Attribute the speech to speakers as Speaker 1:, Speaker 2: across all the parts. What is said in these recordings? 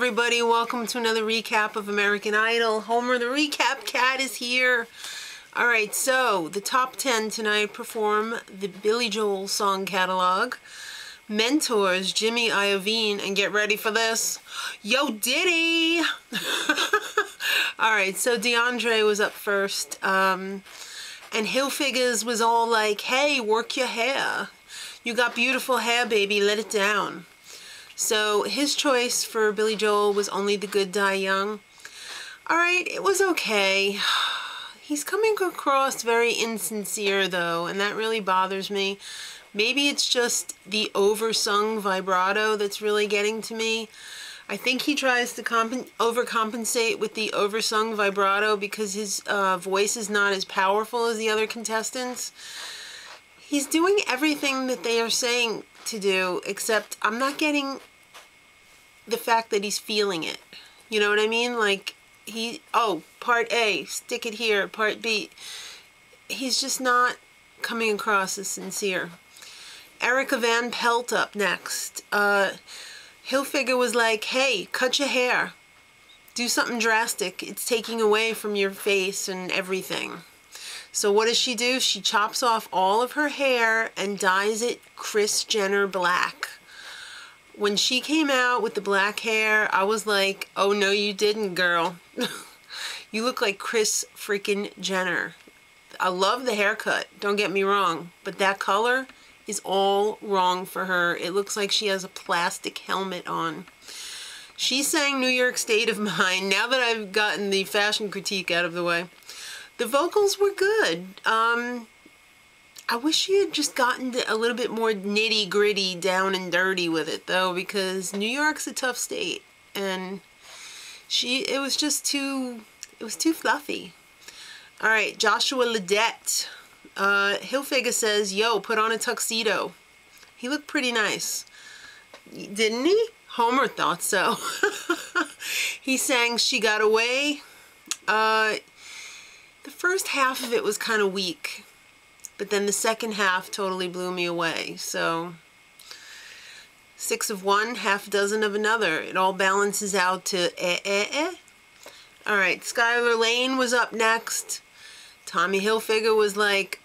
Speaker 1: everybody, welcome to another recap of American Idol. Homer the Recap Cat is here. Alright, so the top 10 tonight perform the Billy Joel song catalog. Mentors, Jimmy Iovine, and get ready for this, Yo Diddy! Alright, so DeAndre was up first, and Hilfigers was all like, hey, work your hair. You got beautiful hair, baby, let it down. So his choice for Billy Joel was Only the Good Die Young. Alright, it was okay. He's coming across very insincere though, and that really bothers me. Maybe it's just the oversung vibrato that's really getting to me. I think he tries to overcompensate with the oversung vibrato because his voice is not as powerful as the other contestants. He's doing everything that they are saying to do, except I'm not getting the fact that he's feeling it. You know what I mean? Like, part A, stick it here, part B. He's just not coming across as sincere. Erica Van Pelt up next. Hilfiger was like, hey, cut your hair. Do something drastic. It's taking away from your face and everything. So what does she do? She chops off all of her hair and dyes it Kris Jenner black. When she came out with the black hair, I was like, oh no you didn't, girl. You look like Kris freaking Jenner. I love the haircut, don't get me wrong, but that color is all wrong for her. It looks like she has a plastic helmet on. She sang New York State of Mind. Now that I've gotten the fashion critique out of the way, the vocals were good. I wish she had just gotten a little bit more nitty-gritty, down and dirty with it though, because New York's a tough state, and it was too fluffy. Alright, Joshua Ledette. Hilfiger says, yo, put on a tuxedo. He looked pretty nice. Didn't he? Homer thought so. He sang She Got Away. The first half of it was kind of weak, but then the second half totally blew me away. So 6 of one, half a dozen of another. It all balances out to Alright, Skylar Lane was up next. Tommy Hilfiger was like,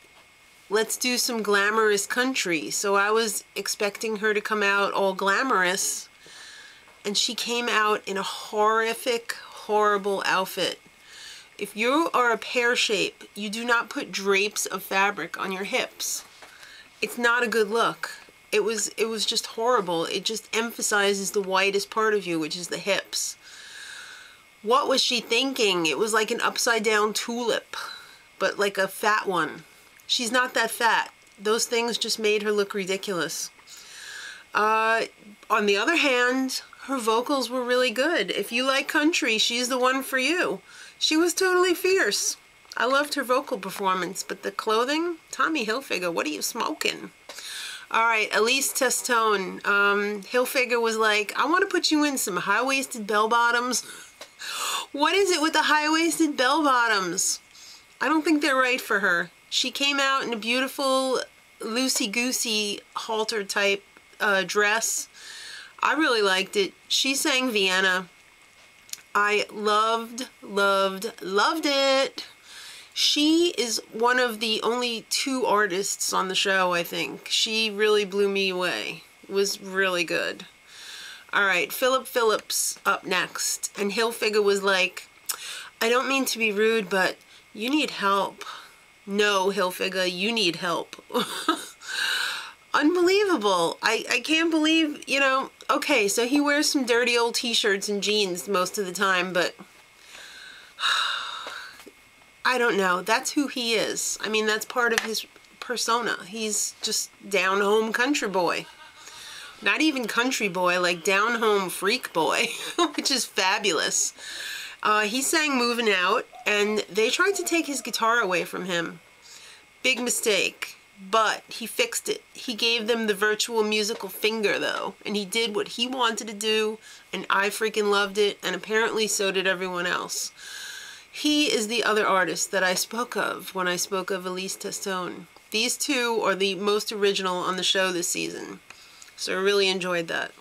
Speaker 1: let's do some glamorous country. So I was expecting her to come out all glamorous, and she came out in a horrific, horrible outfit. If you are a pear shape, you do not put drapes of fabric on your hips. It's not a good look. It was just horrible. It just emphasizes the whitest part of you, which is the hips. What was she thinking? It was like an upside down tulip, but like a fat one. She's not that fat. Those things just made her look ridiculous. On the other hand, her vocals were really good. If you like country, she's the one for you. She was totally fierce. I loved her vocal performance, but the clothing? Tommy Hilfiger, what are you smoking? Alright, Elise Testone. Hilfiger was like, I want to put you in some high-waisted bell-bottoms. What is it with the high-waisted bell-bottoms? I don't think they're right for her. She came out in a beautiful loosey-goosey halter-type dress. I really liked it. She sang Vienna. I loved it. She is one of the only 2 artists on the show, I think. She really blew me away. It was really good. Alright, Philip Phillips up next. And Hilfiger was like, I don't mean to be rude, but you need help. No, Hilfiger, you need help. Unbelievable. I can't believe, you know, okay, so he wears some dirty old t-shirts and jeans most of the time, but I don't know. That's who he is. I mean, that's part of his persona. He's just down-home country boy. Not even country boy, like down-home freak boy, which is fabulous. He sang Moving Out, and they tried to take his guitar away from him. Big mistake. But he fixed it. He gave them the virtual musical finger though, and he did what he wanted to do, and I freaking loved it, and apparently so did everyone else. He is the other artist that I spoke of when I spoke of Elise Testone. These two are the most original on the show this season, so I really enjoyed that.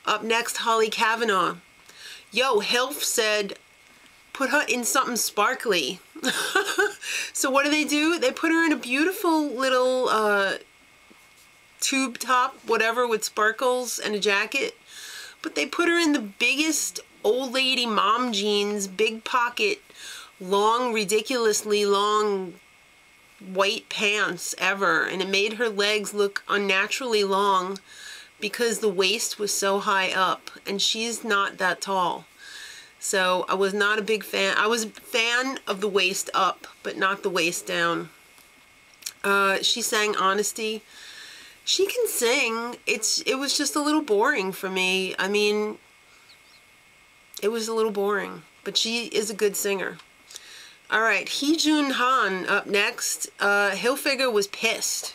Speaker 1: Up next, Holly Kavanaugh. Yo, Hilf said, put her in something sparkly. So what do? They put her in a beautiful little tube top, whatever, with sparkles and a jacket. But they put her in the biggest old lady mom jeans, big pocket, long, ridiculously long white pants ever. And it made her legs look unnaturally long because the waist was so high up. And she's not that tall. So I was not a big fan. I was a fan of the waist up, but not the waist down. She sang Honesty. She can sing. It was just a little boring for me. I mean, it was a little boring, but she is a good singer. All right, Heejun Han up next. Hilfiger was pissed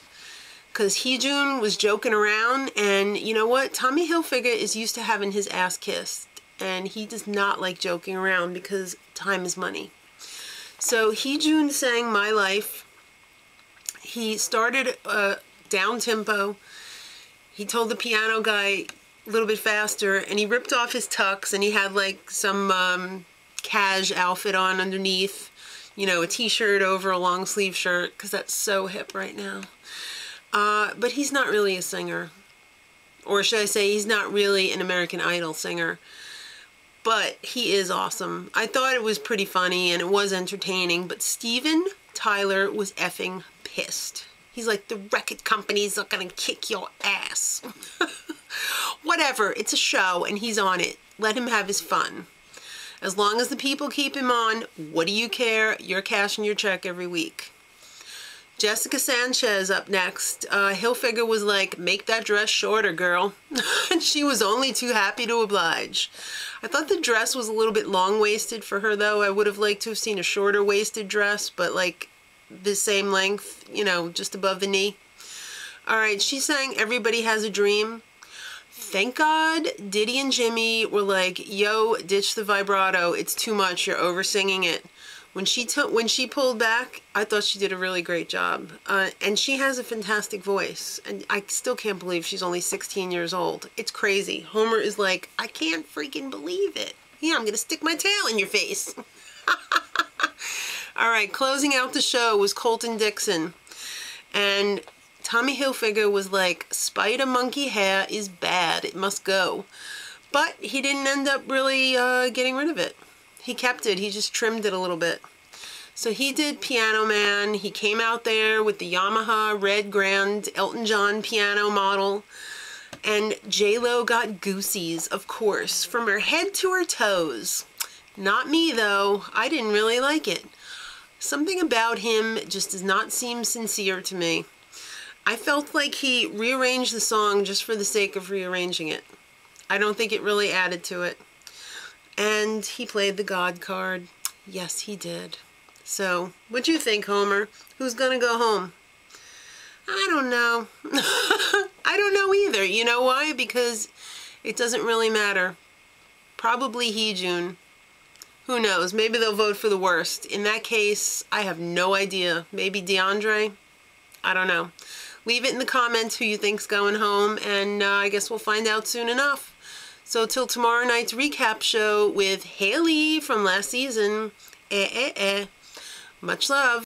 Speaker 1: because Heejun was joking around, and you know what? Tommy Hilfiger is used to having his ass kissed, and he does not like joking around because time is money. So Heejun sang My Life. He started down tempo. He told the piano guy a little bit faster, and he ripped off his tux, and he had like some cash outfit on underneath, you know, a t-shirt over a long sleeve shirt, because that's so hip right now. But he's not really a singer, or should I say he's not really an American Idol singer, but he is awesome. I thought it was pretty funny and it was entertaining, but Steven Tyler was effing pissed. He's like, the record companies are gonna kick your ass. Whatever, it's a show and he's on it. Let him have his fun. As long as the people keep him on, what do you care? You're cashing your check every week. Jessica Sanchez up next. Hilfiger was like, make that dress shorter, girl. And she was only too happy to oblige. I thought the dress was a little bit long-waisted for her, though. I would have liked to have seen a shorter-waisted dress, but like the same length, you know, just above the knee. All right, she sang Everybody Has a Dream. Thank God Diddy and Jimmy were like, yo, ditch the vibrato. It's too much. You're over-singing it. When she pulled back, I thought she did a really great job. And she has a fantastic voice. And I still can't believe she's only 16 years old. It's crazy. Homer is like, I can't freaking believe it. Yeah, I'm going to stick my tail in your face. All right, closing out the show was Colton Dixon. And Tommy Hilfiger was like, spider monkey hair is bad. It must go. But he didn't end up really getting rid of it. He kept it. He just trimmed it a little bit. So he did Piano Man. He came out there with the Yamaha Red Grand Elton John piano model. And J-Lo got goosies, of course, from her head to her toes. Not me, though. I didn't really like it. Something about him just does not seem sincere to me. I felt like he rearranged the song just for the sake of rearranging it. I don't think it really added to it. And he played the God card. Yes, he did. So, what'd you think, Homer? Who's gonna go home? I don't know. I don't know either. You know why? Because it doesn't really matter. Probably Heejun. Who knows? Maybe they'll vote for the worst. In that case, I have no idea. Maybe DeAndre? I don't know. Leave it in the comments who you think's going home, and I guess we'll find out soon enough. So till tomorrow night's recap show with Haley from last season. Much love.